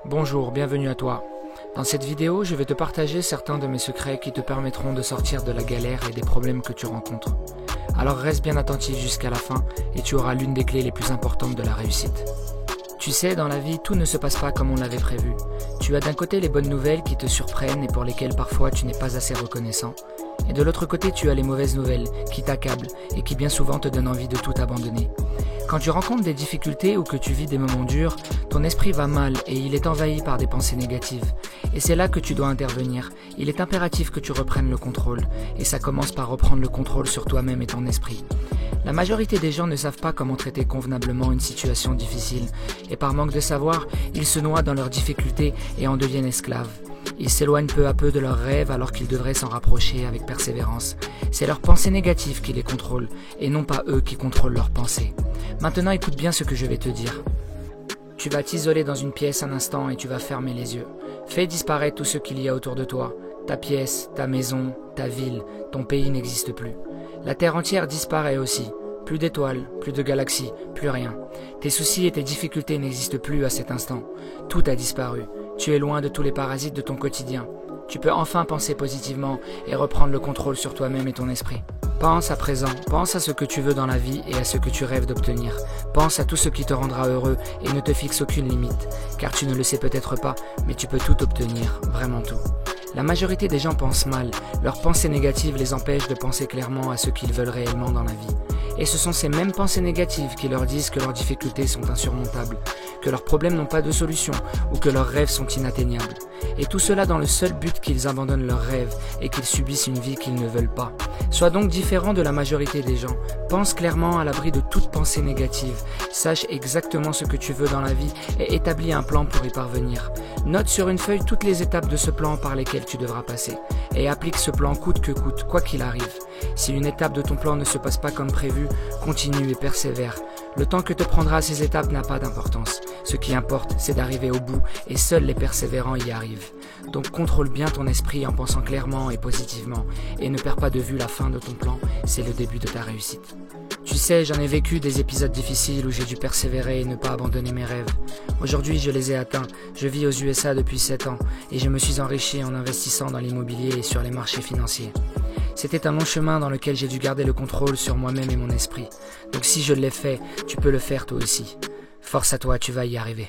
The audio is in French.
Bonjour, bienvenue à toi. Dans cette vidéo, je vais te partager certains de mes secrets qui te permettront de sortir de la galère et des problèmes que tu rencontres. Alors reste bien attentif jusqu'à la fin et tu auras l'une des clés les plus importantes de la réussite. Tu sais, dans la vie, tout ne se passe pas comme on l'avait prévu. Tu as d'un côté les bonnes nouvelles qui te surprennent et pour lesquelles parfois tu n'es pas assez reconnaissant. Et de l'autre côté, tu as les mauvaises nouvelles qui t'accablent et qui bien souvent te donnent envie de tout abandonner. Quand tu rencontres des difficultés ou que tu vis des moments durs, ton esprit va mal et il est envahi par des pensées négatives. Et c'est là que tu dois intervenir. Il est impératif que tu reprennes le contrôle. Et ça commence par reprendre le contrôle sur toi-même et ton esprit. La majorité des gens ne savent pas comment traiter convenablement une situation difficile. Et par manque de savoir, ils se noient dans leurs difficultés et en deviennent esclaves. Ils s'éloignent peu à peu de leurs rêves alors qu'ils devraient s'en rapprocher avec persévérance. C'est leurs pensées négatives qui les contrôlent et non pas eux qui contrôlent leurs pensées. Maintenant écoute bien ce que je vais te dire. Tu vas t'isoler dans une pièce un instant et tu vas fermer les yeux. Fais disparaître tout ce qu'il y a autour de toi. Ta pièce, ta maison, ta ville, ton pays n'existe plus. La terre entière disparaît aussi. Plus d'étoiles, plus de galaxies, plus rien. Tes soucis et tes difficultés n'existent plus à cet instant. Tout a disparu. Tu es loin de tous les parasites de ton quotidien. Tu peux enfin penser positivement et reprendre le contrôle sur toi-même et ton esprit. Pense à présent, pense à ce que tu veux dans la vie et à ce que tu rêves d'obtenir. Pense à tout ce qui te rendra heureux et ne te fixe aucune limite. Car tu ne le sais peut-être pas, mais tu peux tout obtenir, vraiment tout. La majorité des gens pensent mal. Leurs pensées négatives les empêchent de penser clairement à ce qu'ils veulent réellement dans la vie. Et ce sont ces mêmes pensées négatives qui leur disent que leurs difficultés sont insurmontables, que leurs problèmes n'ont pas de solution ou que leurs rêves sont inatteignables. Et tout cela dans le seul but qu'ils abandonnent leurs rêves et qu'ils subissent une vie qu'ils ne veulent pas. Sois donc différent de la majorité des gens. Pense clairement à l'abri de toute pensée négative. Sache exactement ce que tu veux dans la vie et établis un plan pour y parvenir. Note sur une feuille toutes les étapes de ce plan par lesquelles tu devras passer. Et applique ce plan coûte que coûte, quoi qu'il arrive. Si une étape de ton plan ne se passe pas comme prévu, continue et persévère. Le temps que te prendra ces étapes n'a pas d'importance. Ce qui importe, c'est d'arriver au bout et seuls les persévérants y arrivent. Donc contrôle bien ton esprit en pensant clairement et positivement et ne perds pas de vue la fin de ton plan, c'est le début de ta réussite. Tu sais, j'en ai vécu des épisodes difficiles où j'ai dû persévérer et ne pas abandonner mes rêves. Aujourd'hui, je les ai atteints. Je vis aux USA depuis 7 ans et je me suis enrichi en investissant dans l'immobilier et sur les marchés financiers. C'était un long chemin dans lequel j'ai dû garder le contrôle sur moi-même et mon esprit. Donc si je l'ai fait, tu peux le faire toi aussi. Force à toi, tu vas y arriver.